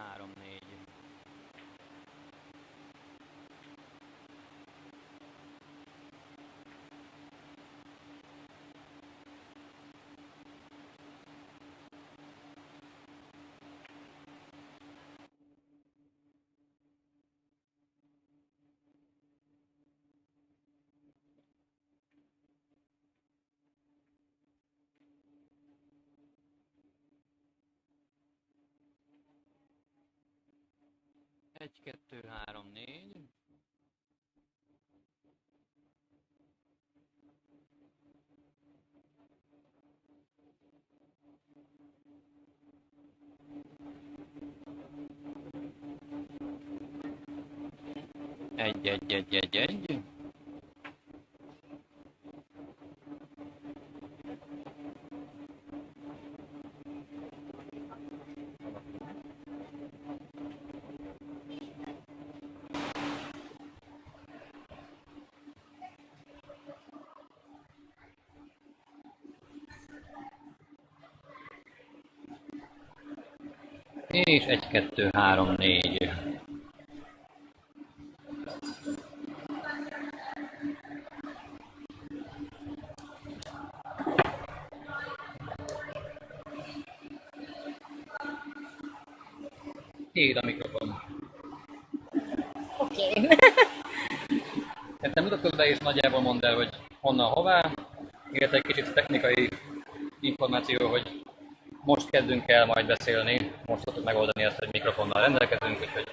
3, 4. 1, 2, 3, 4. Egy. És 1, 2, 3, 4. Tiéd a mikrofon. Oké. Hát nem mutatod be, és nagyjából mondd el, hogy honnan, hová, illetve egy kicsit technikai információ, hogy most kezdünk el majd beszélni, most tudtuk megoldani ezt, hogy mikrofonnal rendelkezünk, úgyhogy...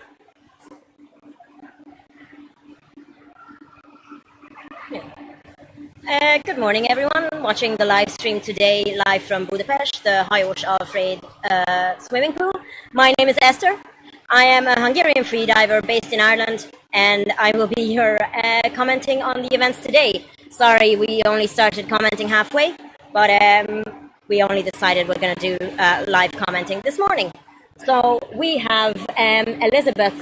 Good morning, everyone watching the live stream today, live from Budapest, the Hajós Alfred swimming pool. My name is Esther. I am a Hungarian freediver based in Ireland, and I will be here commenting on the events today. Sorry, we only started commenting halfway, but we only decided we're going to do live commenting this morning. So we have Elizabeth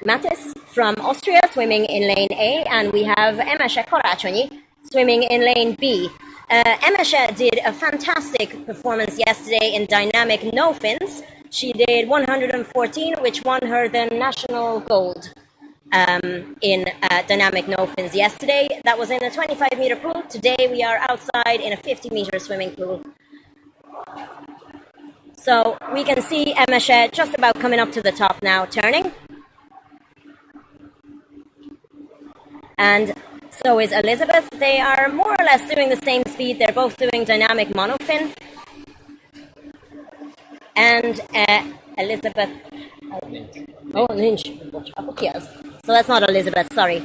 Mattis from Austria swimming in lane A, and we have Emese Karácsonyi swimming in lane B. Emese did a fantastic performance yesterday in dynamic no fins. She did 114, which won her the national gold in dynamic no fins yesterday. That was in a 25-meter pool. Today we are outside in a 50-meter swimming pool. So we can see Emese just about coming up to the top now, turning. And so is Elizabeth. They are more or less doing the same speed. They're both doing dynamic monofin. And Elizabeth... Oh, Lynch. So that's not Elizabeth, sorry.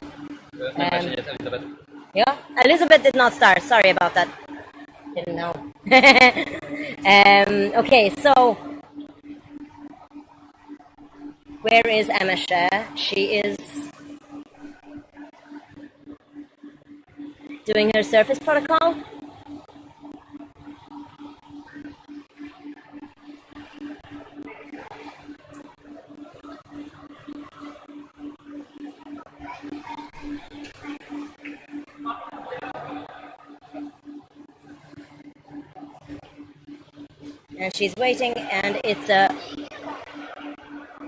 Elizabeth. Yeah, Elizabeth did not start. Sorry about that. Didn't know. Okay, so where is Emese? She is doing her surface protocol. And she's waiting, and it's a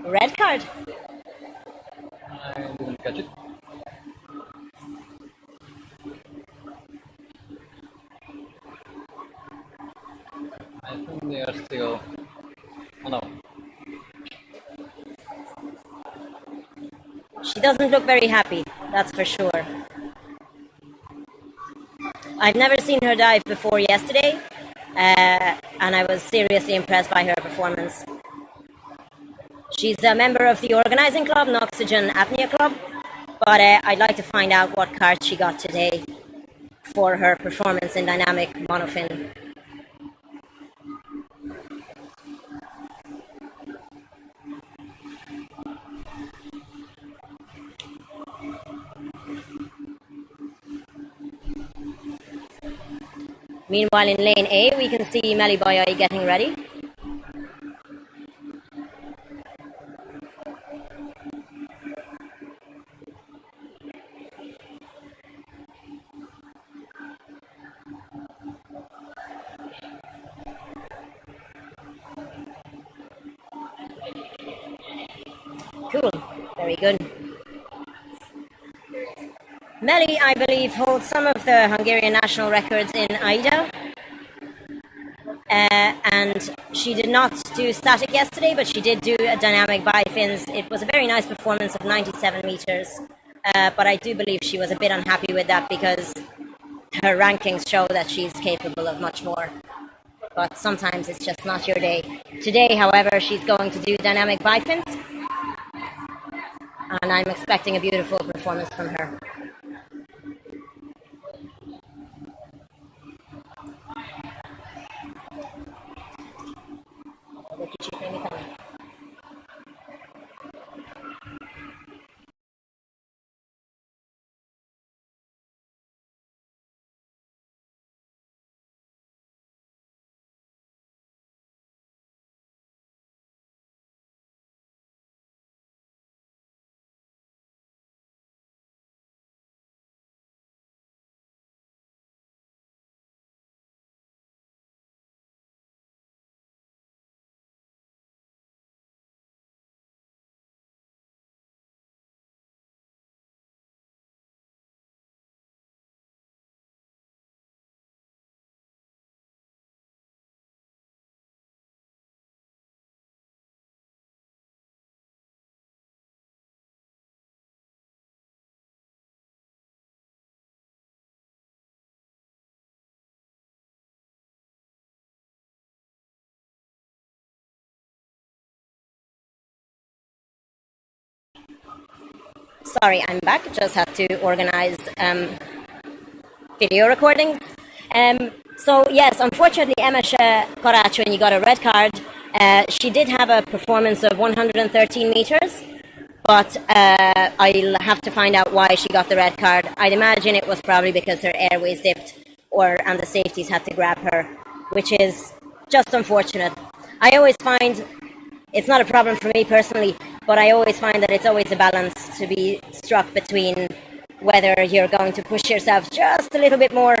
red card. I didn't catch it. I think they are still... Oh no. She doesn't look very happy, that's for sure. I've never seen her dive before yesterday, and I was seriously impressed by her performance. She's a member of the organizing club, nOxyCUP Apnea Club, but I'd like to find out what card she got today for her performance in dynamic monofin. Meanwhile, in lane A, we can see Meli Boyai getting ready. Cool. Very good. Meli, I believe, holds some of the Hungarian national records in AIDA. And she did not do static yesterday, but she did do a dynamic bifins. It was a very nice performance of 97 meters. But I do believe she was a bit unhappy with that because her rankings show that she's capable of much more. But sometimes it's just not your day. Today, however, she's going to do dynamic bifins. And I'm expecting a beautiful performance from her. Sorry, I'm back. Just had to organize video recordings. So yes, unfortunately, Emese Karácsonyi got a red card. She did have a performance of 113 meters, but I'll have to find out why she got the red card. I'd imagine it was probably because her airways dipped, and the safeties had to grab her, which is just unfortunate. I always find it's not a problem for me personally, but I always find that it's always a balance to be struck between whether you're going to push yourself just a little bit more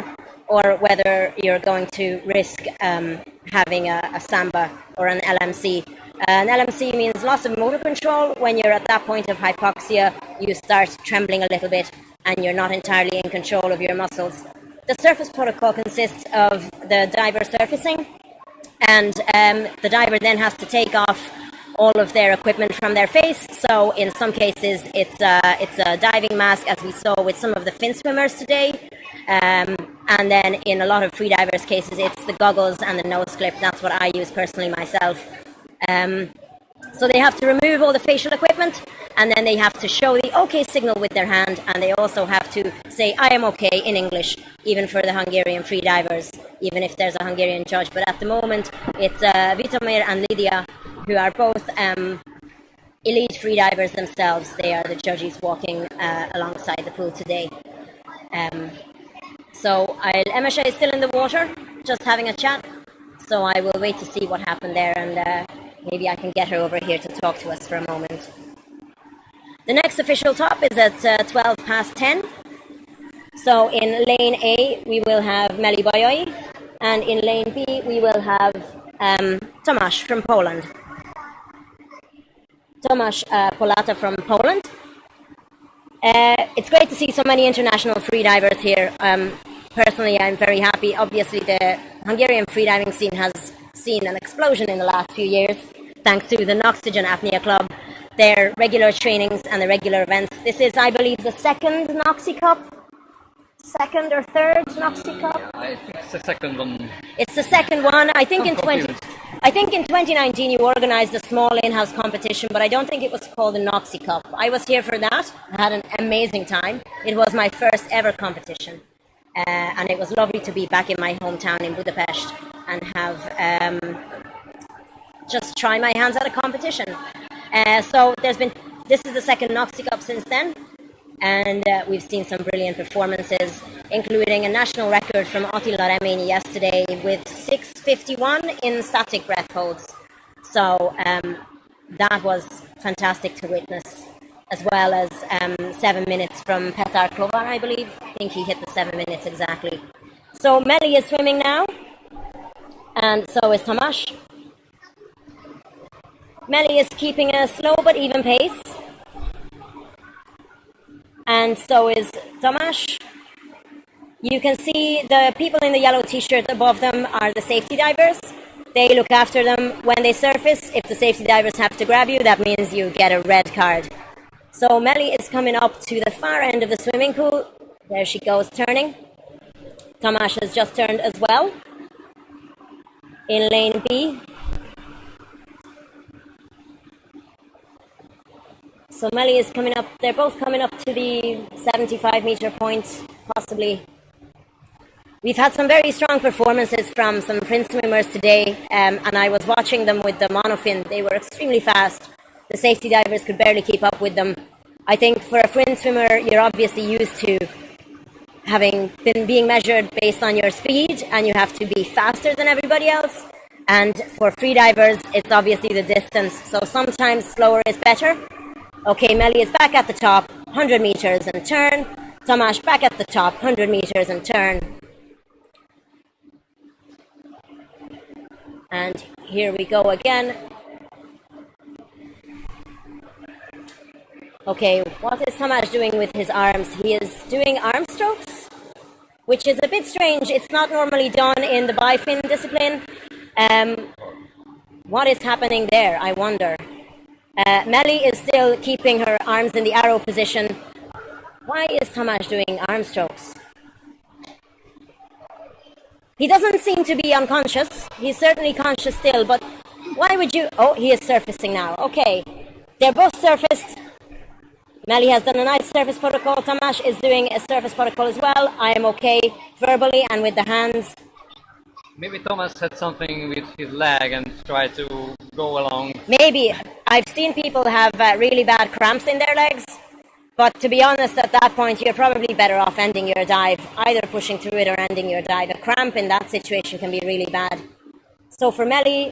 or whether you're going to risk having a samba or an LMC. An LMC means loss of motor control. When you're at that point of hypoxia, you start trembling a little bit and you're not entirely in control of your muscles. The surface protocol consists of the diver surfacing, and the diver then has to take off all of their equipment from their face. So in some cases it's a diving mask, as we saw with some of the fin swimmers today, and then in a lot of freedivers cases it's the goggles and the nose clip. That's what I use personally myself. So they have to remove all the facial equipment, and then they have to show the OK signal with their hand, and they also have to say I am OK in English, even for the Hungarian freedivers, even if there's a Hungarian judge. But at the moment it's Vitomir and Lydia, who are both elite freedivers themselves. They are the judges walking alongside the pool today. So Emese is still in the water, just having a chat. So I will wait to see what happened there, and maybe I can get her over here to talk to us for a moment. The next official top is at 12 past 10. So in lane A, we will have Meli Bajai, and in lane B, we will have Tomasz from Poland. Tomasz Polata from Poland. It's great to see so many international freedivers here. Personally, I'm very happy. Obviously, the Hungarian freediving scene has seen an explosion in the last few years, thanks to the nOxyCUP Apnea Club, their regular trainings and the regular events. This is, I believe, the second nOxyCUP? Second or third nOxyCUP? Yeah, I think it's the second one. It's the second one. I think in 2019 you organized a small in-house competition, but I don't think it was called the nOxyCUP. I was here for that. I had an amazing time. It was my first ever competition. And it was lovely to be back in my hometown in Budapest and have just try my hands at a competition. So this is the second nOxyCUP since then, and we've seen some brilliant performances, including a national record from Attila Reményi yesterday with 6:51 in static breath holds. So that was fantastic to witness, as well as 7 minutes from Petar Klovar, I believe. I think he hit the 7 minutes exactly. So Meli is swimming now, and so is Tomasz. Meli is keeping a slow but even pace. and so is Tomasz. You can see the people in the yellow t-shirt above them are the safety divers. They look after them when they surface. If the safety divers have to grab you, that means you get a red card. So Melly is coming up to the far end of the swimming pool. There she goes, turning. Tomasz has just turned as well in lane B. So Melly is coming up. They're both coming up to the 75-meter point, possibly. We've had some very strong performances from some Prince swimmers today, and I was watching them with the monofin. They were extremely fast. The safety divers could barely keep up with them. I think for a Prince swimmer, you're obviously used to having been being measured based on your speed, and you have to be faster than everybody else. And for freedivers, it's obviously the distance. So sometimes slower is better. Okay, Melly is back at the top, 100 meters and turn. Tomasz back at the top, 100 meters and turn. And here we go again. Okay, what is Tomasz doing with his arms? He is doing arm strokes, which is a bit strange. It's not normally done in the bifin discipline. What is happening there, I wonder? Melly is still keeping her arms in the arrow position. Why is Tomasz doing arm strokes? He doesn't seem to be unconscious. He's certainly conscious still, but why would you... Oh, he is surfacing now. Okay, they're both surfaced. Melly has done a nice surface protocol. Tomasz is doing a surface protocol as well. I am okay verbally and with the hands. Maybe Tomasz had something with his leg and tried to go along. Maybe. I've seen people have really bad cramps in their legs. But to be honest, at that point, you're probably better off ending your dive, either pushing through it or ending your dive. A cramp in that situation can be really bad. So for Melly,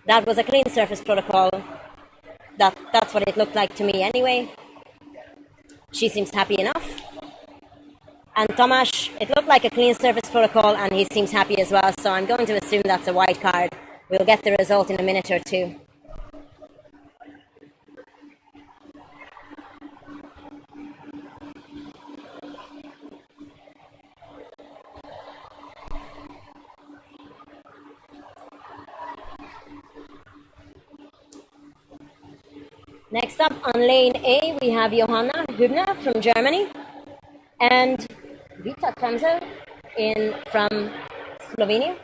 that was a clean surface protocol. That's what it looked like to me anyway. She seems happy enough. And Tomasz, it looked like a clean surface protocol, and he seems happy as well. So I'm going to assume that's a white card. We'll get the result in a minute or two. Next up on lane A, we have Johanna Hübner from Germany and Vita Kremser from Slovenia.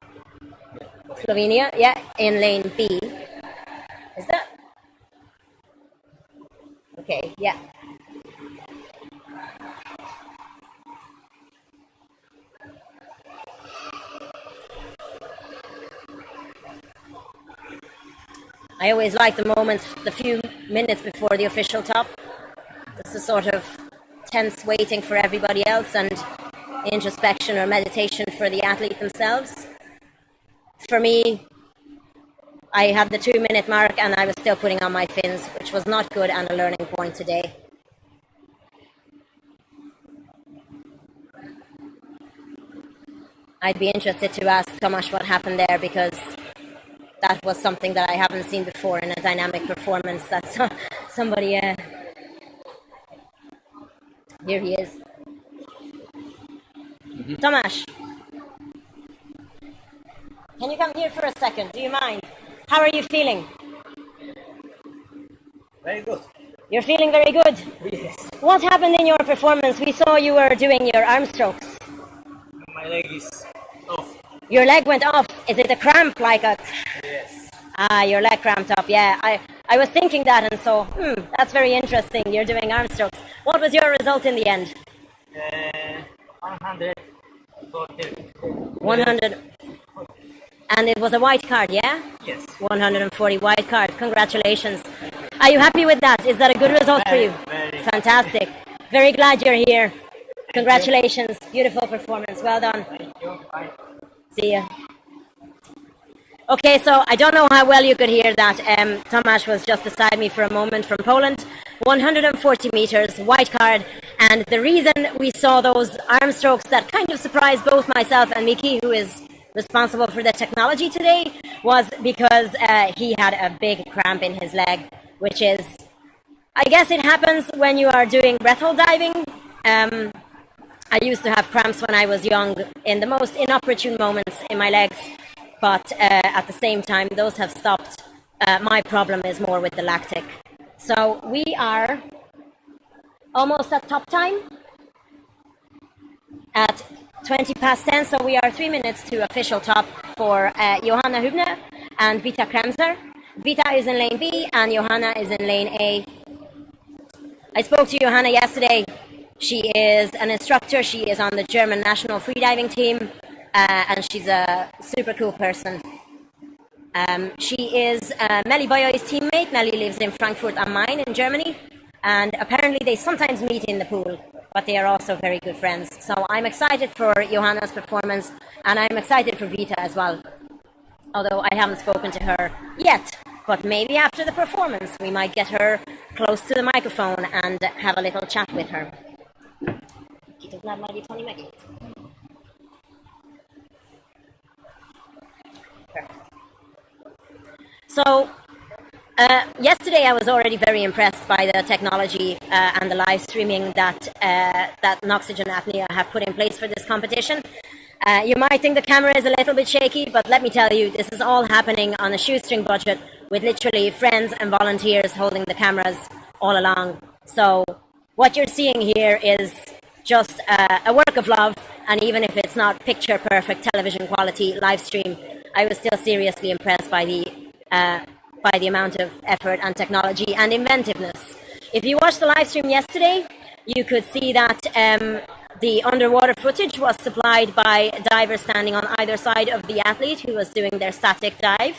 Slovenia, yeah, in lane B. Is that? Okay, yeah. I always like the moments, the few minutes before the official top. It's a sort of tense waiting for everybody else and introspection or meditation for the athlete themselves. For me, I had the 2-minute mark and I was still putting on my fins, which was not good and a learning point today. I'd be interested to ask Tomasz what happened there, because that was something that I haven't seen before in a dynamic performance. That's somebody... Here he is. Tomasz, can you come here for a second? Do you mind? How are you feeling? Very good. You're feeling very good? Yes. What happened in your performance? We saw you were doing your arm strokes. My leg is off. Your leg went off. Is it a cramp like a... Yes. Ah, your leg cramped up, yeah. I was thinking that, and so, that's very interesting. You're doing arm strokes. What was your result in the end? 140. 100. And it was a white card, yeah? Yes. 140 white card. Congratulations. Are you happy with that? Is that a good result for you? Very. Fantastic. Very glad you're here. Congratulations. Beautiful performance. Well done. Thank you. Bye. See ya. Okay, so I don't know how well you could hear that. Tomasz was just beside me for a moment from Poland. 140 meters, white card. And the reason we saw those arm strokes that kind of surprised both myself and Miki, who is responsible for the technology today, was because he had a big cramp in his leg, which is I guess it happens when you are doing breath hold diving. I used to have cramps when I was young in the most inopportune moments in my legs, but at the same time, those have stopped. My problem is more with the lactic. So we are almost at top time at 20 past 10, so we are 3 minutes to official top for Johanna Hübner and Vita Kremser. Vita is in lane B and Johanna is in lane A. I spoke to Johanna yesterday. She is an instructor. She is on the German national freediving team, and she's a super cool person. She is Melly Boyo's teammate. Melly lives in Frankfurt am Main in Germany, and apparently they sometimes meet in the pool, but they are also very good friends. So I'm excited for Johanna's performance, and I'm excited for Vita as well. Although I haven't spoken to her yet, but maybe after the performance we might get her close to the microphone and have a little chat with her. Perfect. So yesterday I was already very impressed by the technology and the live streaming that nOxyCUP Apnea have put in place for this competition. You might think the camera is a little bit shaky, but let me tell you, this is all happening on a shoestring budget with literally friends and volunteers holding the cameras all along. So what you're seeing here is just a work of love, and even if it's not picture perfect television quality live stream, I was still seriously impressed by the amount of effort and technology and inventiveness. If you watched the live stream yesterday, you could see that the underwater footage was supplied by divers standing on either side of the athlete who was doing their static dive.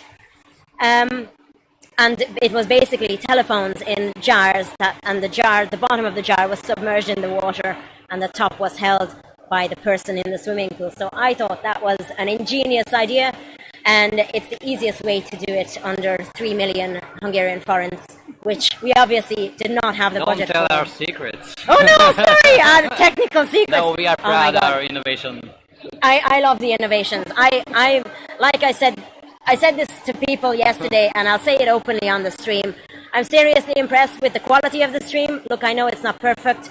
And it was basically telephones in jars, and the bottom of the jar was submerged in the water, and the top was held by the person in the swimming pool. So I thought that was an ingenious idea, and it's the easiest way to do it under 3 million Hungarian forints, which we obviously did not have the budget for. Don't tell our secrets. Oh no, sorry, technical secrets. No, we are proud of our innovation. I love the innovations. I like I said this to people yesterday, and I'll say it openly on the stream. I'm seriously impressed with the quality of the stream. Look, I know it's not perfect,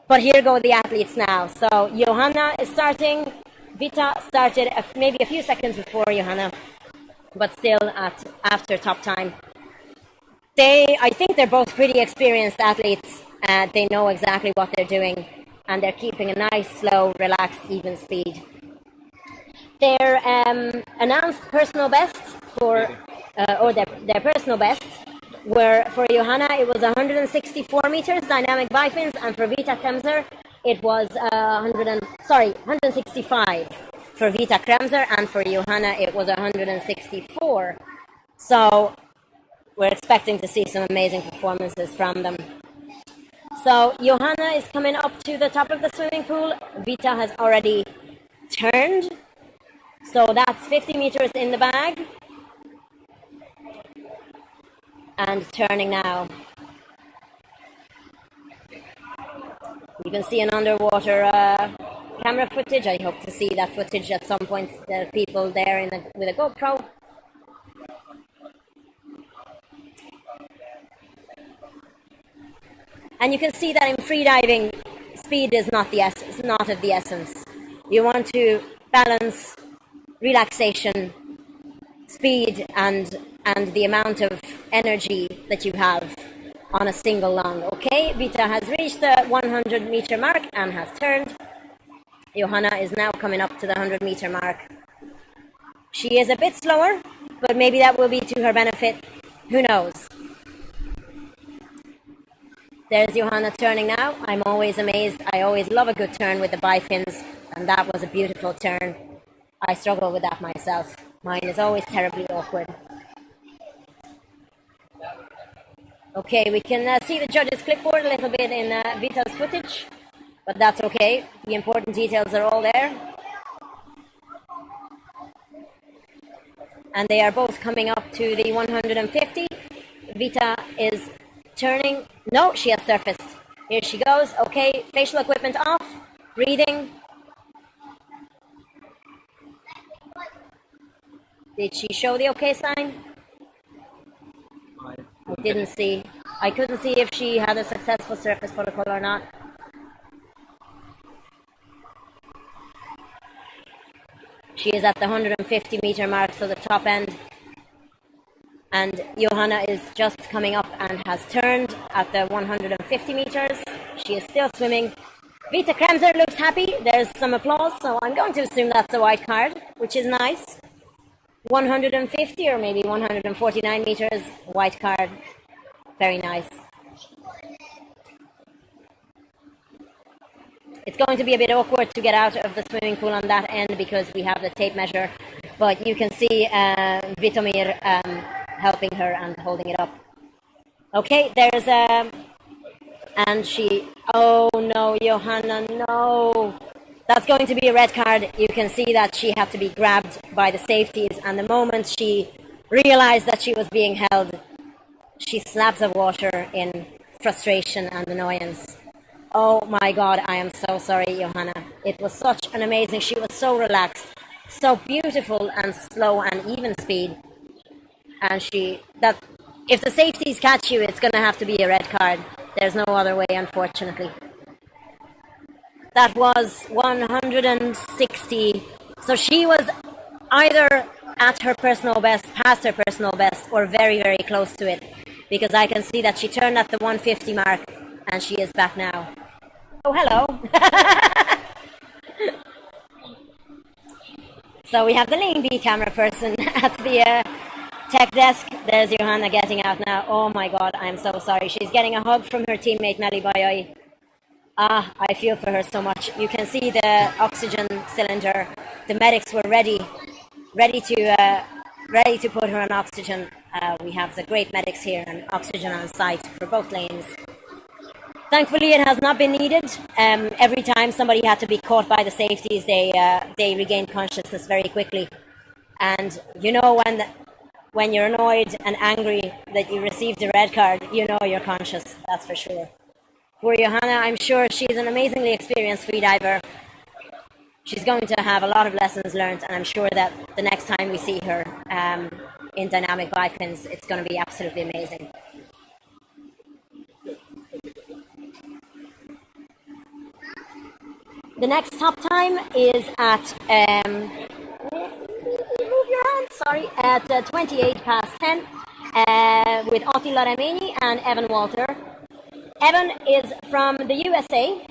but here go the athletes now. So Johanna is starting. Vita started maybe a few seconds before Johanna, but still after top time. I think they're both pretty experienced athletes. They know exactly what they're doing, and they're keeping a nice, slow, relaxed, even speed. Their announced personal bests their personal bests were, for Johanna it was 164 meters dynamic bifins, and for Vita Kremser it was 165 for Vita Kremser, and for Johanna it was 164. So we're expecting to see some amazing performances from them. So Johanna is coming up to the top of the swimming pool. Vita has already turned. So that's 50 meters in the bag. And turning now. You can see an underwater camera footage. I hope to see that footage at some point. There are people there with a GoPro. And you can see that in freediving, speed is not of the essence. You want to balance relaxation, speed, and the amount of energy that you have on a single lung. Okay, Vita has reached the 100 meter mark and has turned. Johanna is now coming up to the 100 meter mark. She is a bit slower, but maybe that will be to her benefit. Who knows? There's Johanna turning now. I'm always amazed. I always love a good turn with the bifins, and that was a beautiful turn. I struggle with that myself. Mine is always terribly awkward. Okay, we can see the judges' clipboard a little bit in Vita's footage, but that's okay. The important details are all there. And they are both coming up to the 150. Vita is turning. No, she has surfaced. Here she goes. Okay, facial equipment off. Breathing. Did she show the okay sign? I didn't see. I couldn't see if she had a successful surface protocol or not. She is at the 150 meter mark, so the top end. And Johanna is just coming up and has turned at the 150 meters. She is still swimming. Vita Kremser looks happy. There's some applause, so I'm going to assume that's a white card, which is nice. 150 or maybe 149 meters, white card. Very nice. It's going to be a bit awkward to get out of the swimming pool on that end because we have the tape measure, but you can see Vitomir helping her and holding it up. Okay, there's and she, oh no, Johanna, no. That's going to be a red card. You can see that she had to be grabbed by the safeties, and the moment she realized that she was being held, she slaps the water in frustration and annoyance. Oh my God, I am so sorry, Johanna. It was such an amazing, she was so relaxed, so beautiful and slow and even speed. And if the safeties catch you, it's going to have to be a red card. There's no other way, unfortunately. That was 160. So she was either at her personal best, past her personal best, or very, very close to it. Because I can see that she turned at the 150 mark, and she is back now. Oh, hello. So we have the lane B camera person at the tech desk. There's Johanna getting out now. Oh my God, I'm so sorry. She's getting a hug from her teammate Nelly Bayai. I feel for her so much. You can see the oxygen cylinder. The medics were ready to put her on oxygen. We have the great medics here and oxygen on site for both lanes. Thankfully, it has not been needed. Every time somebody had to be caught by the safeties, they regained consciousness very quickly. And you know when you're annoyed and angry that you received a red card, you know you're conscious, that's for sure. For Johanna, I'm sure she's an amazingly experienced freediver. She's going to have a lot of lessons learned, and I'm sure that the next time we see her in dynamic bifins, it's going to be absolutely amazing. The next top time is at move your hand, sorry, at 28 past 10 with Attila Reményi and Evan Walter. Evan is from the USA,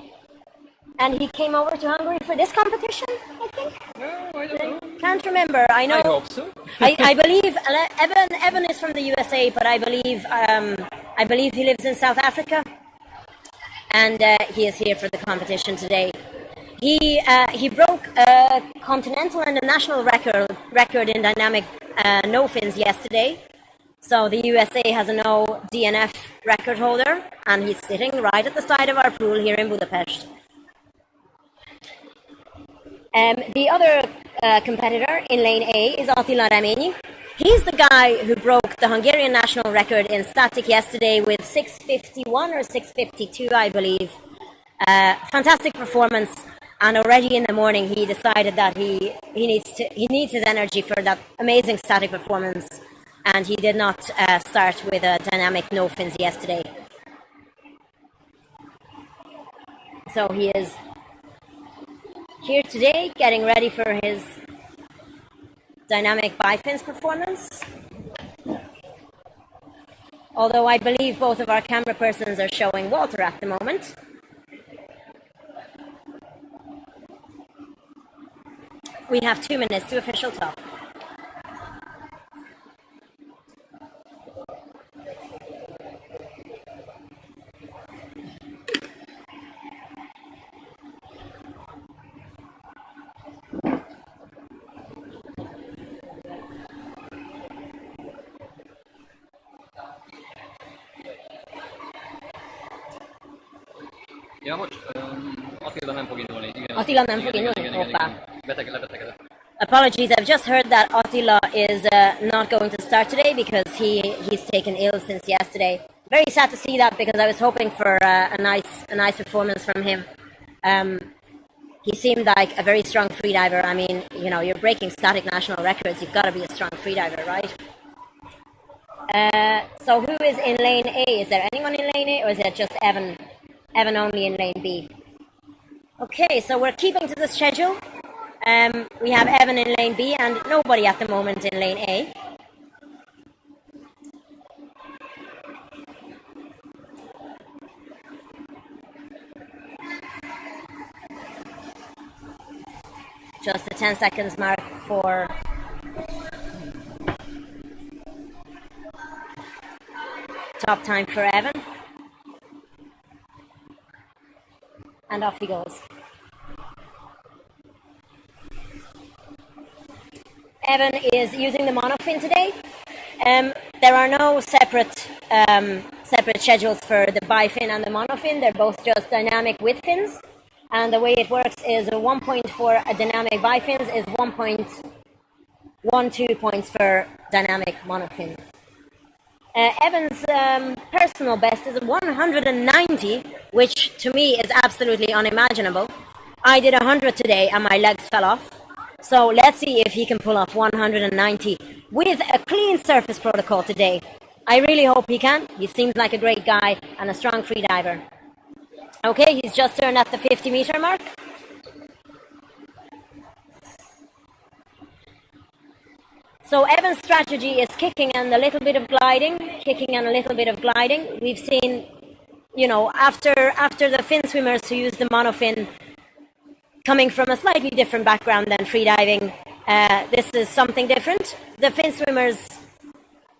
and he came over to Hungary for this competition, I think. No, I don't know. Can't remember. I know. I hope so. I believe Evan is from the USA, but I believe he lives in South Africa, and he is here for the competition today. He broke a continental and a national record in dynamic no fins yesterday. So the USA has a no DNF record holder, and he's sitting right at the side of our pool here in Budapest. The other competitor in lane A is Attila Reményi. He's the guy who broke the Hungarian national record in static yesterday with 6:51 or 6:52, I believe. Fantastic performance. And already in the morning, he decided that he needs his energy for that amazing static performance, and he did not start with a dynamic no fins yesterday. So he is here today, getting ready for his dynamic bifins performance. Although I believe both of our camera persons are showing Walter at the moment. We have 2 minutes to official top. Ja, bocs, Attila nem fog indulni. Igen, Attila nem fog indulni? Igen. Hoppá. Lebetegedett. Apologies, I've just heard that Attila is not going to start today because he's taken ill since yesterday. Very sad to see that because I was hoping for a nice performance from him. He seemed like a very strong freediver. I mean, you know, you're breaking static national records. You've got to be a strong freediver, right? So who is in lane A? Is there anyone in lane A, or is it just Evan? Evan only in lane B. Okay, so we're keeping to the schedule. We have Evan in lane B and nobody at the moment in lane A. Just the 10 seconds mark for top time for Evan. And off he goes. Evan is using the monofin today. There are no separate schedules for the bifin and the monofin. They're both just dynamic with fins. And the way it works is a 1.4 a dynamic bifins is 1.12 points for dynamic monofin. Evan's personal best is 190, which to me is absolutely unimaginable. I did 100 today and my legs fell off. So let's see if he can pull off 190 with a clean surface protocol today. I really hope he can. He seems like a great guy and a strong free diver. Okay, he's just turned at the 50-meter mark. So Evan's strategy is kicking and a little bit of gliding, We've seen, you know, after the fin swimmers who use the monofin, coming from a slightly different background than freediving, this is something different. The fin swimmers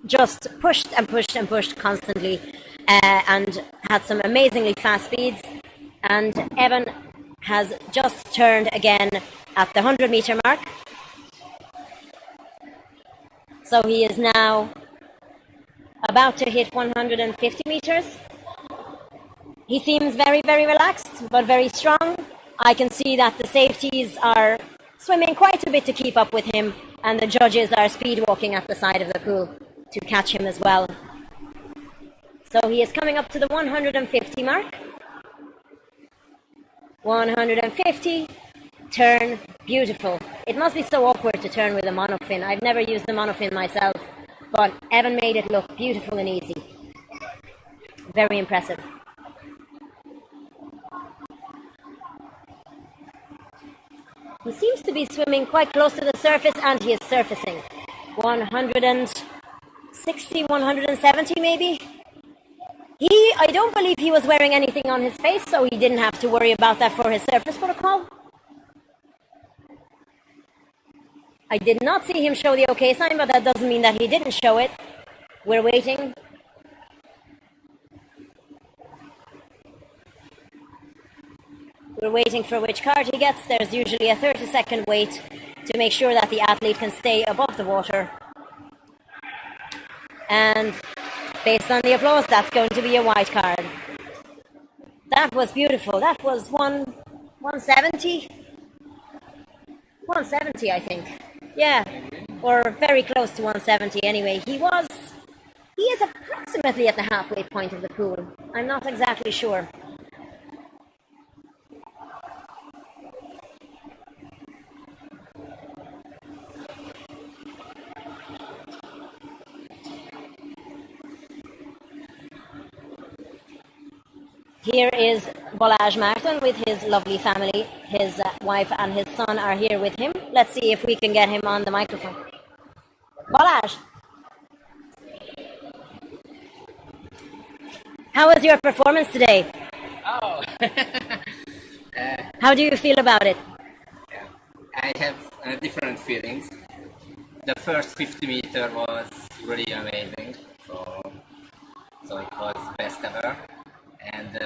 just pushed and pushed and pushed constantly and had some amazingly fast speeds. And Evan has just turned again at the 100-meter mark. So he is now about to hit 150 meters. He seems very, very relaxed, but very strong. I can see that the safeties are swimming quite a bit to keep up with him, and the judges are speed walking at the side of the pool to catch him as well. So he is coming up to the 150 mark. 150, turn, beautiful. It must be so awkward to turn with a monofin. I've never used the monofin myself, but Evan made it look beautiful and easy. Very impressive. He seems to be swimming quite close to the surface, and he is surfacing. 160, 170 maybe. I don't believe he was wearing anything on his face, so he didn't have to worry about that for his surface protocol. I did not see him show the OK sign, but that doesn't mean that he didn't show it. We're waiting. We're waiting for which card he gets. There's usually a 30-second wait to make sure that the athlete can stay above the water. And based on the applause, that's going to be a white card. That was beautiful. That was 170? 170, I think. Yeah, or very close to 170 anyway. He is approximately at the halfway point of the pool. I'm not exactly sure. Here is Balázs Márton with his lovely family. His wife and his son are here with him. Let's see if we can get him on the microphone. Balázs! How was your performance today? Oh! How do you feel about it? Yeah. I have different feelings. The first 50 meter was really amazing, so it was best ever. And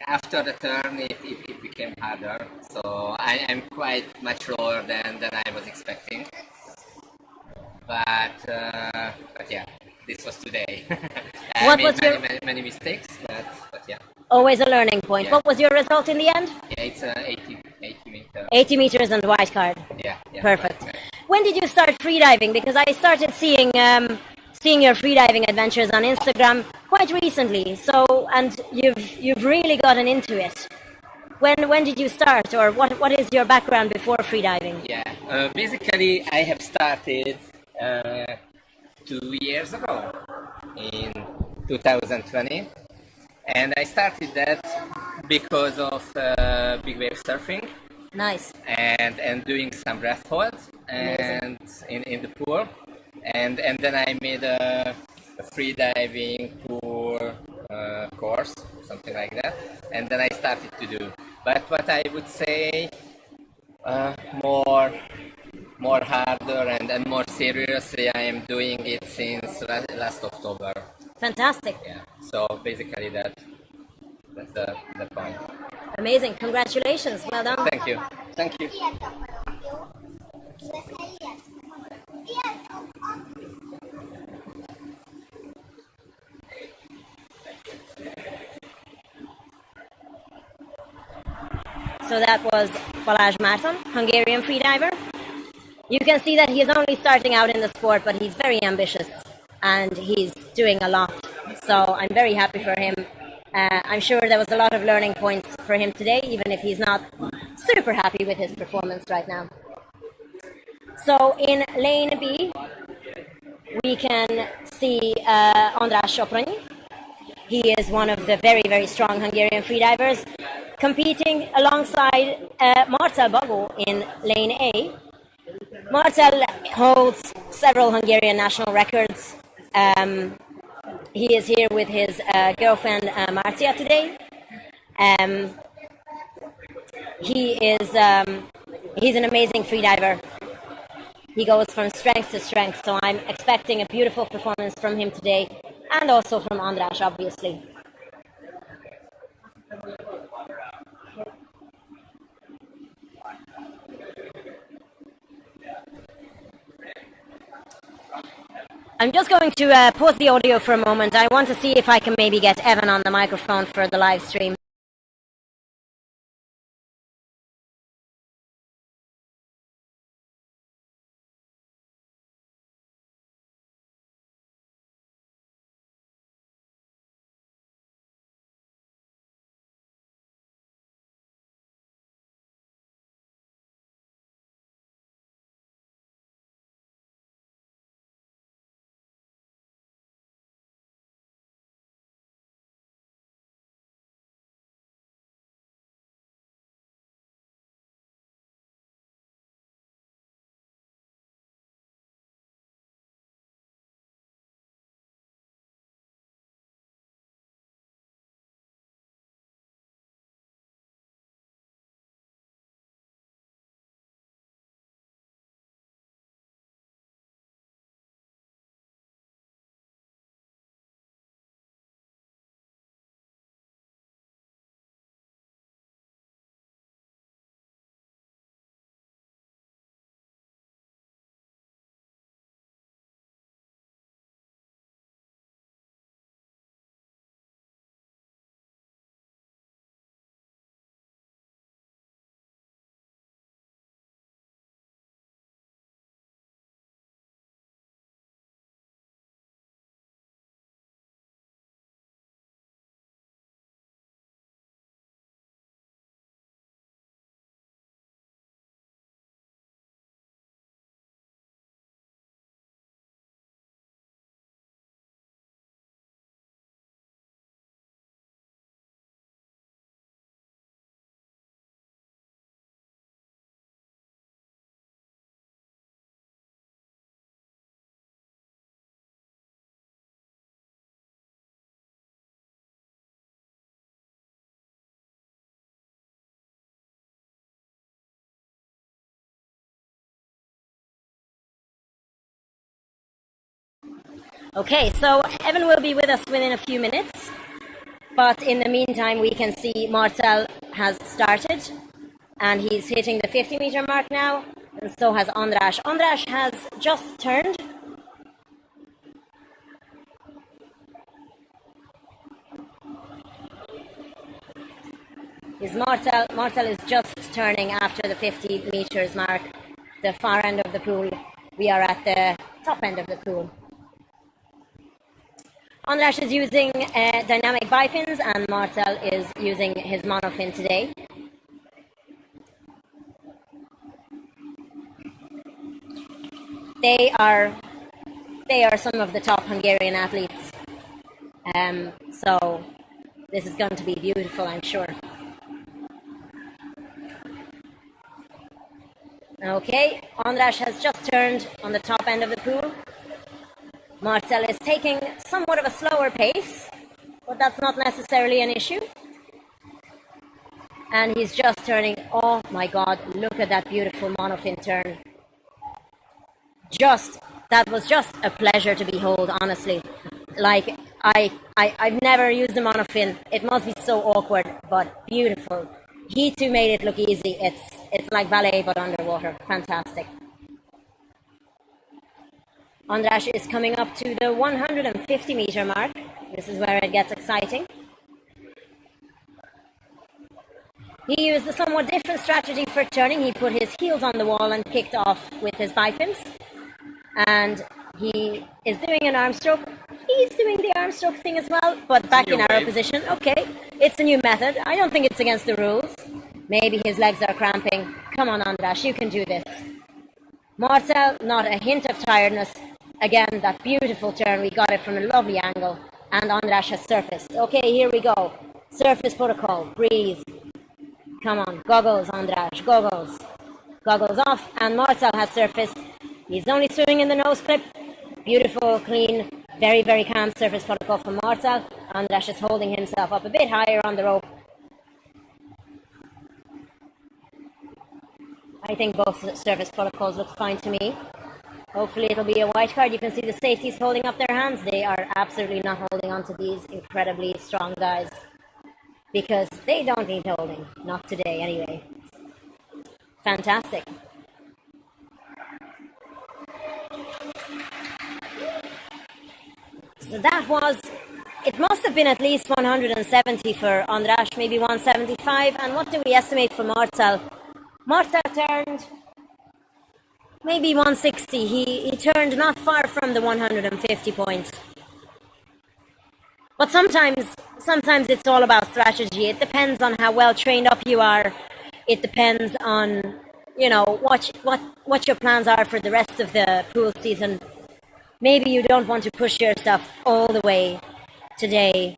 after the turn, it became harder. So I am quite much lower than I was expecting. But yeah, this was today. I made many mistakes, but yeah. Always a learning point. Yeah. What was your result in the end? Yeah, it's 80 meters. 80 meters and white card. Yeah. Perfect. Right. When did you start freediving? Because I started seeing your freediving adventures on Instagram quite recently. So, and you've really gotten into it. When did you start, or what is your background before freediving? Yeah, basically I have started 2 years ago, in 2020, and I started that because of big wave surfing Nice. and doing some breath holds and in the pool, and then I made a free diving pool course, something like that, and then I started to do. But what I would say, more harder and more seriously, I am doing it since last October. Fantastic. Yeah. So basically that's the point. Amazing. Congratulations. Well done. Thank you. Thank you. So that was Balázs Márton, Hungarian freediver. You can see that he is only starting out in the sport, but he's very ambitious and he's doing a lot. So I'm very happy for him. I'm sure there was a lot of learning points for him today, even if he's not super happy with his performance right now. So in lane B, we can see András Sopronyi. He is one of the very, very strong Hungarian freedivers, competing alongside Marcel Bagó in lane A. Marcel holds several Hungarian national records. He is here with his girlfriend Marcia today. He's an amazing freediver. He goes from strength to strength, so I'm expecting a beautiful performance from him today, and also from András, obviously. I'm just going to pause the audio for a moment. I want to see if I can maybe get Evan on the microphone for the live stream. Okay, so Evan will be with us within a few minutes, but in the meantime we can see Marcel has started and he's hitting the 50-meter mark now, and so has András. András has just turned. Marcel is just turning after the 50 meters mark, the far end of the pool. We are at the top end of the pool. András is using dynamic bifins and Marcel is using his monofin today. They are they are some of the top Hungarian athletes. So this is going to be beautiful, I'm sure. Okay, András has just turned on the top end of the pool. Marcel is taking somewhat of a slower pace, but that's not necessarily an issue. And he's just turning. Oh my God, look at that beautiful monofin turn. That was just a pleasure to behold, honestly. Like, I've never used a monofin. It must be so awkward, but beautiful. He too made it look easy. It's like ballet but underwater. Fantastic. András is coming up to the 150 meter mark. This is where it gets exciting. He used a somewhat different strategy for turning. He put his heels on the wall and kicked off with his bifins. And he is doing an arm stroke. He's doing the arm stroke thing as well, but back in arrow position. Okay, it's a new method. I don't think it's against the rules. Maybe his legs are cramping. Come on, András, you can do this. Marcel, not a hint of tiredness. Again, that beautiful turn. We got it from a lovely angle. And András has surfaced. Okay, here we go. Surface protocol. Breathe. Come on. Goggles, András. Goggles. Goggles off. And Marcel has surfaced. He's only swimming in the nose clip. Beautiful, clean, very, very calm surface protocol from Marcel. András is holding himself up a bit higher on the rope. I think both surface protocols look fine to me. Hopefully it'll be a white card. You can see the safeties holding up their hands. They are absolutely not holding on to these incredibly strong guys because they don't need holding. Not today, anyway. Fantastic. So that was, it must have been at least 170 for András, maybe 175. And what do we estimate for Marcel? Marcel turned maybe 160. He turned not far from the 150 points. But sometimes it's all about strategy. It depends on how well trained up you are. It depends on, you know, what your plans are for the rest of the pool season. Maybe you don't want to push yourself all the way today.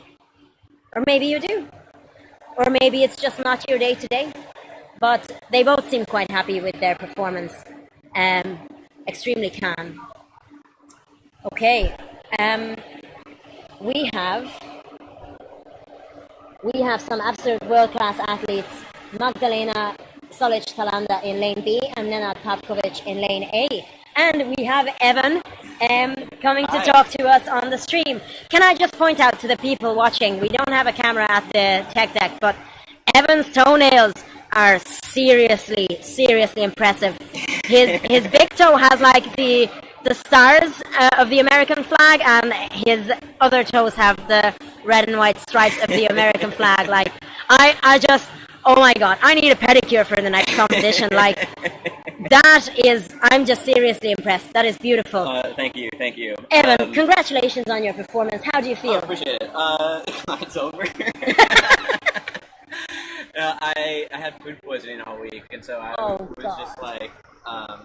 Or maybe you do. Or maybe it's just not your day today. But they both seem quite happy with their performance. Extremely calm. Okay. We have some absolute world-class athletes. Magdalena Solic-Talanda in lane B and Nenad Pavkovic in lane A. And we have Evan coming to talk to us on the stream. Can I just point out to the people watching, we don't have a camera at the tech deck, but Evan's toenails are seriously impressive. His big toe has like the stars of the American flag, and his other toes have the red and white stripes of the American flag. Like, I just, oh my God, I need a pedicure for the next competition. Like, I'm just seriously impressed. That is beautiful. Thank you. Evan, congratulations on your performance. How do you feel? I appreciate it. It's over. I had food poisoning all week, and so I was just like, a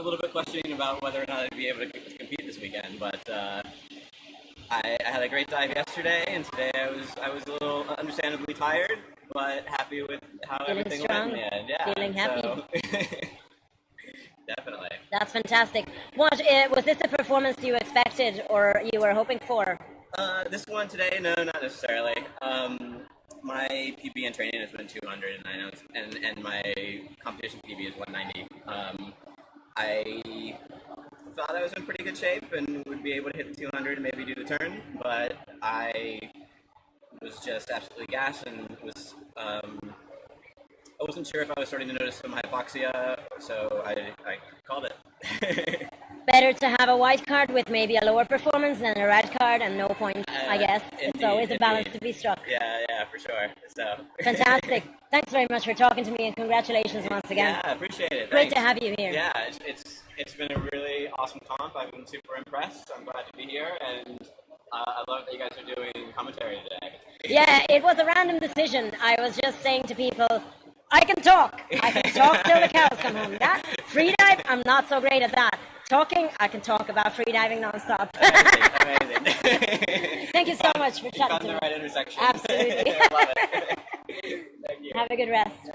little bit questioning about whether or not I'd be able to compete this weekend. But I had a great dive yesterday, and today I was a little understandably tired, but happy with how everything went in the end. Yeah, feeling happy. So, definitely. That's fantastic. What was this the performance you expected or you were hoping for? This one today, no, not necessarily. My PB in training has been 200, and my competition PB is 190. I thought I was in pretty good shape and would be able to hit the 200 and maybe do the turn, but I was just absolutely gassed and was I wasn't sure if I was starting to notice some hypoxia, so I called it. Better to have a white card with maybe a lower performance than a red card and no points, I guess. It's always a balance to be struck. Yeah, for sure. So fantastic. Thanks very much for talking to me, and congratulations once again. Yeah, I appreciate it. Great to have you here. Yeah, it's been a really awesome comp. I've been super impressed. I'm glad to be here, and I love that you guys are doing commentary today. Yeah, it was a random decision. I was just saying to people, I can talk till the cows come home. That free dive, I'm not so great at that. talking, I can talk about freediving non-stop. Amazing. Thank you so much for You chatting found to the me. right intersection. Absolutely. I love it. Thank you. Have a good rest.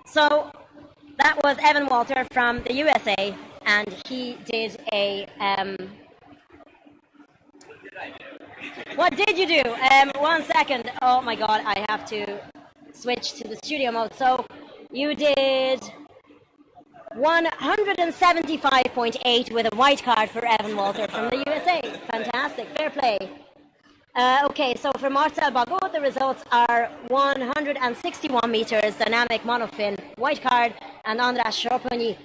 So that was Evan Walter from the USA, and he did a what did you do? 1 second. Oh my god, I have to switch to the studio mode. So you did 175.8 with a white card for Evan Walter from the USA. Fantastic, fair play. Okay, so for Marcel Bagot, the results are 161 meters, dynamic monofin, white card, and Andras Chorpony.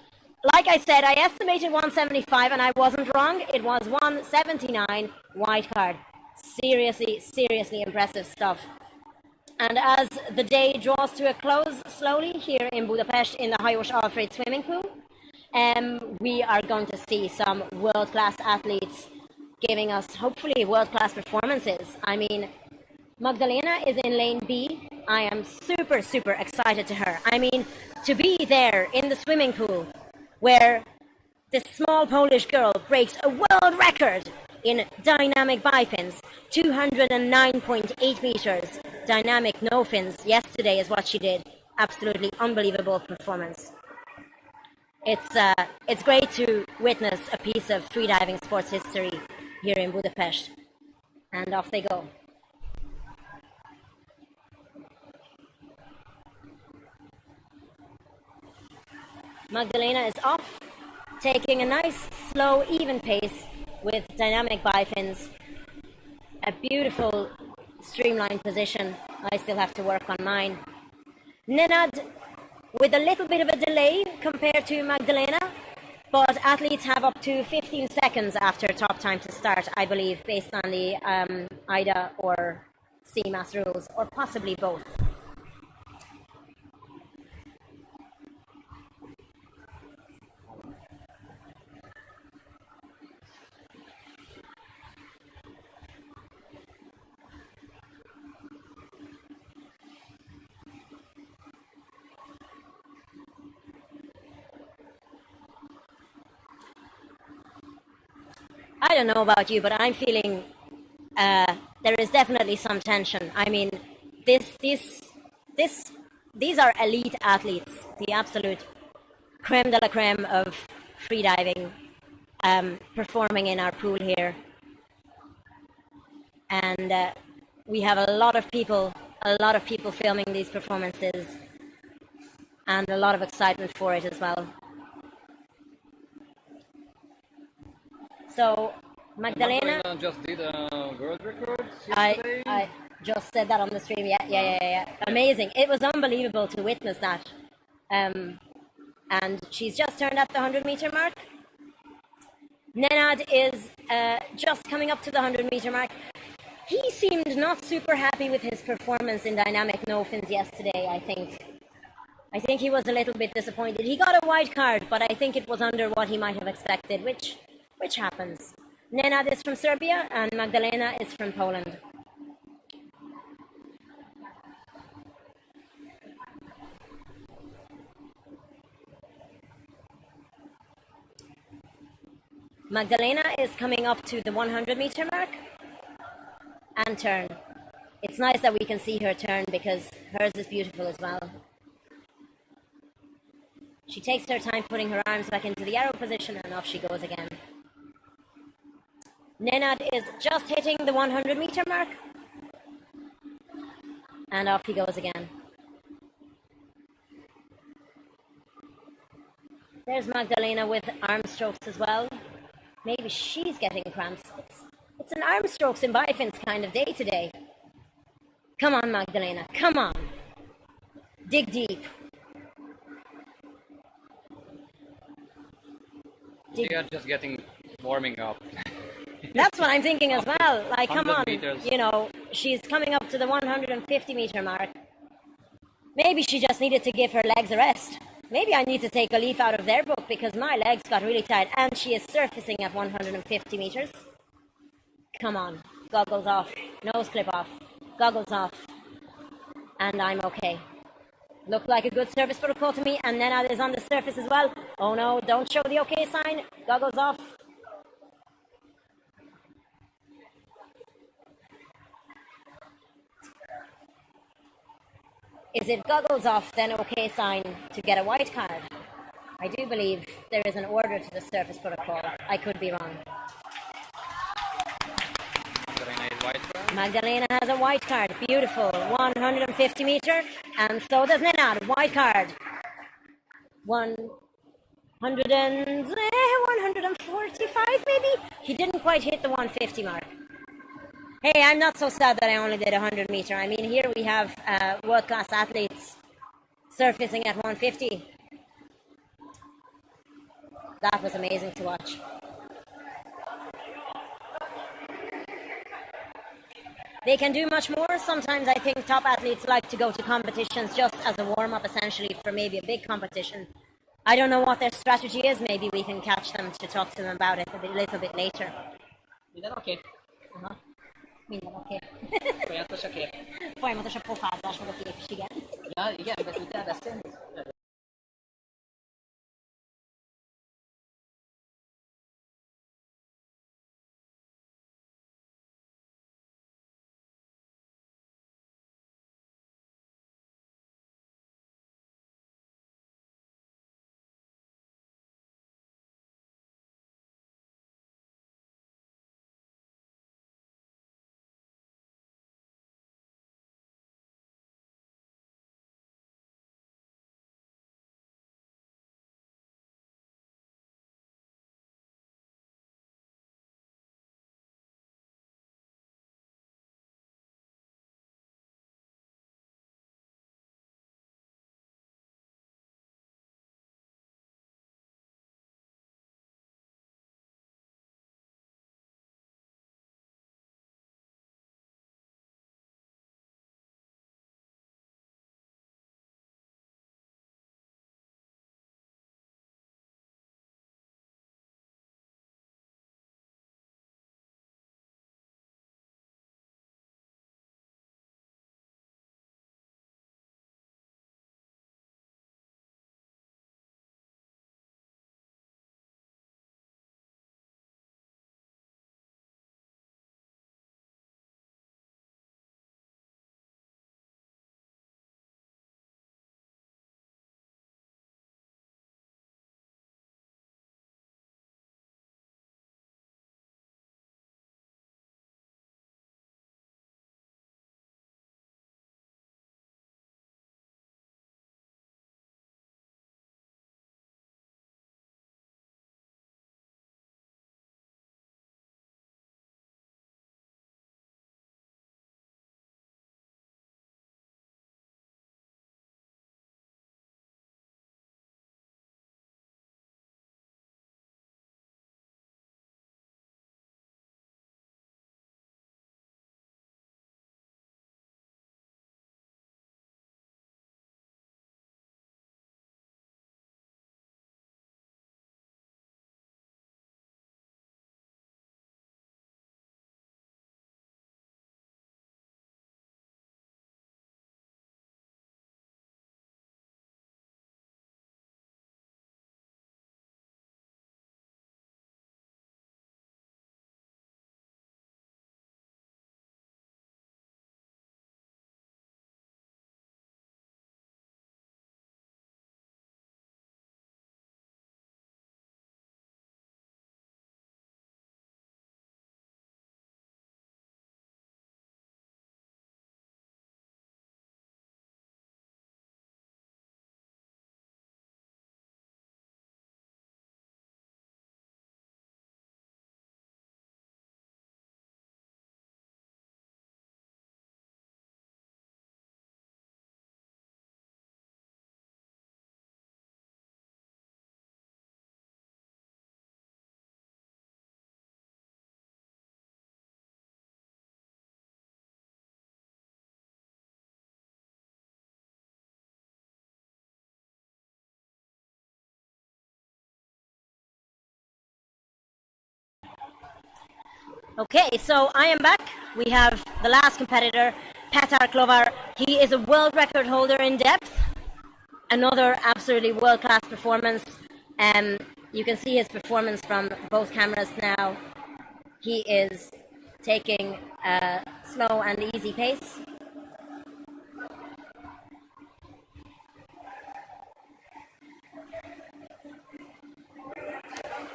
Like I said, I estimated 175 and I wasn't wrong. It was 179, white card. Seriously impressive stuff. And as the day draws to a close slowly here in Budapest in the Hajós Alfred swimming pool, we are going to see some world-class athletes giving us, hopefully, world-class performances. I mean, Magdalena is in lane B. I am super excited to her. I mean, to be there in the swimming pool where this small Polish girl breaks a world record in dynamic bifins, 209.8 meters. Dynamic no fins yesterday is what she did. Absolutely unbelievable performance. It's great to witness a piece of freediving sports history here in Budapest. And off they go. Magdalena is off, taking a nice, slow, even pace with dynamic bifins. A beautiful streamlined position. I still have to work on mine. Nenad with a little bit of a delay compared to Magdalena, but athletes have up to 15 seconds after top time to start, I believe, based on the IDA or CMAS rules, or possibly both. I don't know about you, but I'm feeling there is definitely some tension. I mean, these are elite athletes, the absolute creme de la creme of freediving, performing in our pool here, and we have a lot of people filming these performances, and a lot of excitement for it as well. So, Magdalena just did a world record yesterday. I just said that on the stream. Yeah. Amazing. It was unbelievable to witness that. And she's just turned at the 100-meter mark. Nenad is just coming up to the 100-meter mark. He seemed not super happy with his performance in dynamic no fins yesterday, I think. I think he was a little bit disappointed. He got a white card, but I think it was under what he might have expected, which happens. Nenad is from Serbia and Magdalena is from Poland. Magdalena is coming up to the 100-meter mark and turn. It's nice that we can see her turn because hers is beautiful as well. She takes her time putting her arms back into the arrow position and off she goes again. Nenad is just hitting the 100-meter mark. And off he goes again. There's Magdalena with arm strokes as well. Maybe she's getting cramps. It's an arm strokes and bifins kind of day today. Come on, Magdalena, come on. Dig deep. They are just warming up. That's what I'm thinking as well. Like, come on, meters. you know, she's coming up to the 150-meter mark. Maybe she just needed to give her legs a rest. Maybe I need to take a leaf out of their book because my legs got really tight and she is surfacing at 150 meters. Come on, goggles off, nose clip off, goggles off, and I'm okay. Looked like a good service protocol to me, and then is on the surface as well. Oh no, don't show the okay sign. Goggles off. Is it goggles off, then okay sign to get a white card? I do believe there is an order to the surface protocol. I could be wrong. Magdalena is white card. Magdalena has a white card. Beautiful. 150 meter. And so does Nenad. White card. 145 maybe? He didn't quite hit the 150 mark. Hey, I'm not so sad that I only did 100 meter. I mean, here we have world-class athletes surfacing at 150. That was amazing to watch. They can do much more. Sometimes I think top athletes like to go to competitions just as a warm-up, essentially, for maybe a big competition. I don't know what their strategy is. Maybe we can catch them to talk to them about it a little bit later. Minden oké? Aha. Minden oké. Folyamatos a kép? Folyamatos a pofázás, meg a kép is, igen. Ja, igen, de tudtál beszélni? Okay, so I am back. We have the last competitor, Petar Klovar. He is a world record holder in depth. Another absolutely world-class performance. You can see his performance from both cameras now. He is taking a slow and easy pace.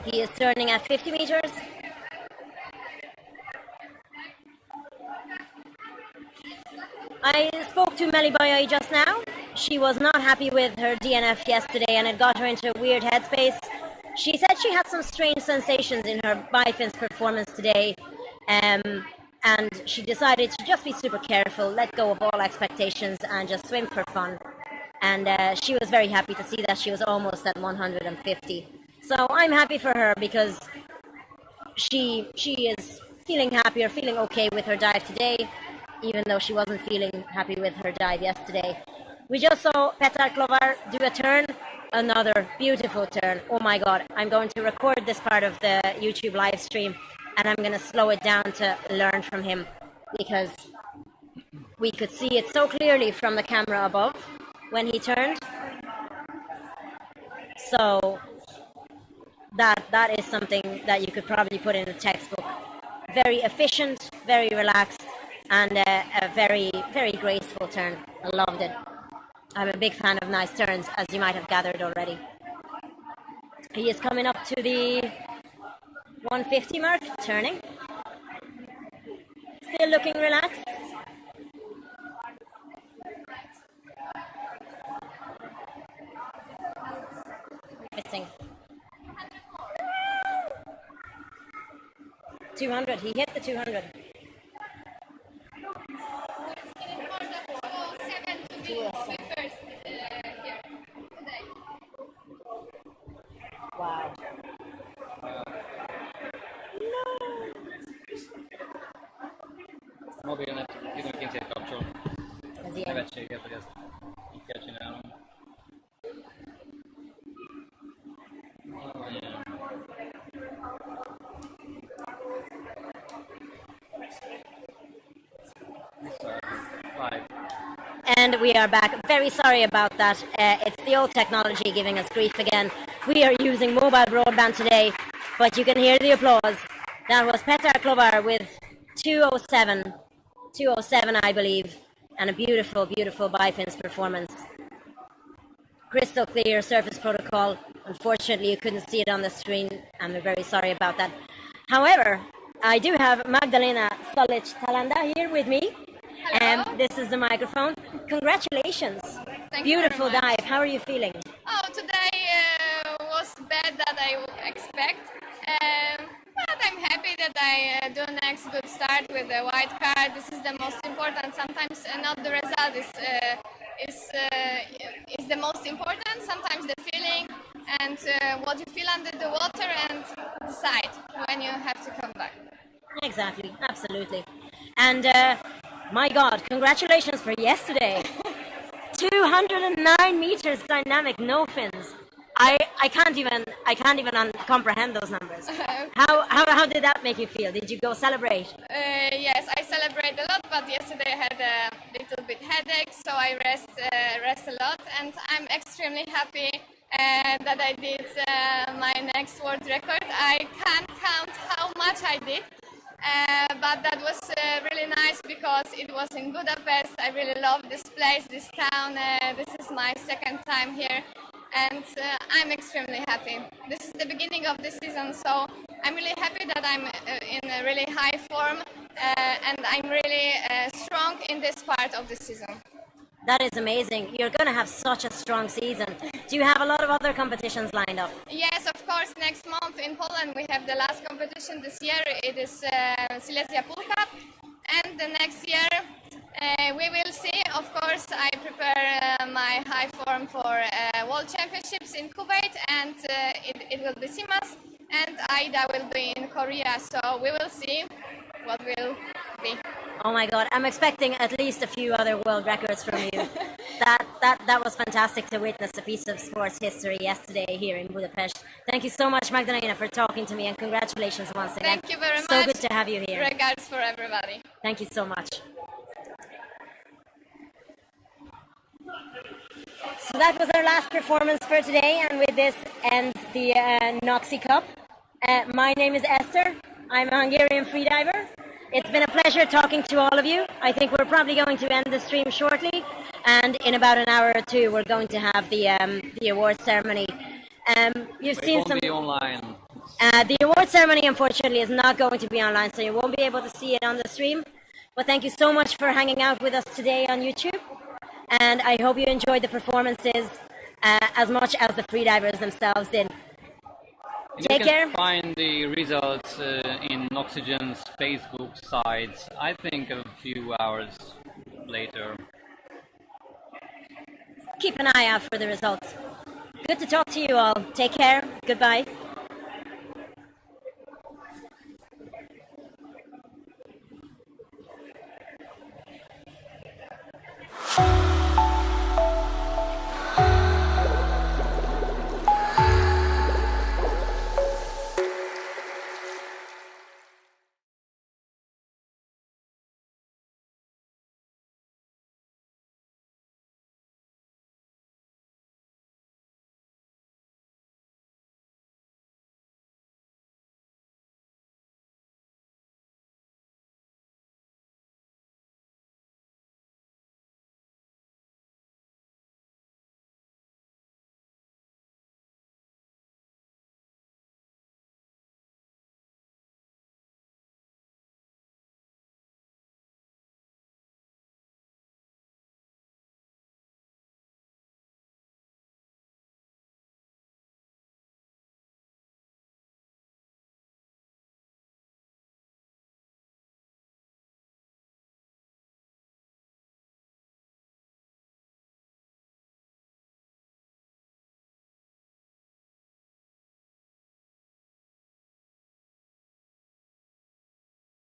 He is turning at 50 meters. I spoke to Meli Bayai just now. She was not happy with her DNF yesterday and it got her into a weird headspace. She said she had some strange sensations in her bifins performance today, and she decided to just be super careful, let go of all expectations and just swim for fun. And she was very happy to see that she was almost at 150. So I'm happy for her because she is feeling happy or feeling okay with her dive today, even though she wasn't feeling happy with her dive yesterday. We just saw Petar Klovar do a turn, another beautiful turn. Oh my god, I'm going to record this part of the YouTube live stream and I'm going to slow it down to learn from him because we could see it so clearly from the camera above when he turned. So that is something that you could probably put in a textbook. Very efficient, very relaxed, and a very, very graceful turn. I loved it. I'm a big fan of nice turns, as you might have gathered already. He is coming up to the 150 mark, turning. Still looking relaxed. Missing. 200, he hit the 200. 207. Wow. Mobilnet időnként szétkapcsol. Ez ilyen. Nevetséget, hogy ezt így kell csinálnom. And we are back. Very sorry about that. It's the old technology giving us grief again. We are using mobile broadband today, but you can hear the applause. That was Petar Klovar with 207. 207, I believe, and a beautiful, beautiful bifins performance. Crystal clear surface protocol. Unfortunately, you couldn't see it on the screen. I'm very sorry about that. However, I do have Magdalena Solic-Talanda here with me. And this is the microphone. Congratulations. Thank Beautiful you very much. dive. How are you feeling? Oh, today was bad that I would expect. But I'm happy that I do next good start with the white card. This is the most important. Sometimes not the result is the most important. Sometimes the feeling and what you feel under the water and decide when you have to come back. Exactly. Absolutely. And my God, congratulations for yesterday. 209 meters dynamic, no fins. I can't even comprehend those numbers. How did that make you feel? Did you go celebrate? Yes, I celebrate a lot, but yesterday I had a little bit headache, so I rest a lot, and I'm extremely happy that I did my next world record. I can't count how much I did. But that was really nice because it was in Budapest. I really love this place, this town. This is my second time here and I'm extremely happy. This is the beginning of the season, so I'm really happy that I'm in a really high form and I'm really strong in this part of the season. That is amazing. You're going to have such a strong season. Do you have a lot of other competitions lined up? Yes, of course. Next month in Poland we have the last competition this year. It is Silesia Pool Cup. And the next year we will see. Of course, I prepare my high form for World Championships in Kuwait and it will be SIMAS. And AIDA will be in Korea. So we will see what will be. Oh my God, I'm expecting at least a few other world records from you. That was fantastic to witness a piece of sports history yesterday here in Budapest. Thank you so much, Magdalena, for talking to me and congratulations once again. Thank you very much. So good to have you here. Regards for everybody. Thank you so much. So that was our last performance for today, and with this ends the nOxyCUP. My name is Esther. I'm a Hungarian freediver. It's been a pleasure talking to all of you. I think we're probably going to end the stream shortly, and in about an hour or two, we're going to have the awards ceremony. You've seen some. Be online. The award ceremony, unfortunately, is not going to be online, so you won't be able to see it on the stream. But thank you so much for hanging out with us today on YouTube, and I hope you enjoyed the performances as much as the freedivers themselves did. Take care. You can find the results in Oxygen's Facebook sites, I think a few hours later. Keep an eye out for the results. Good to talk to you all. Take care. Goodbye.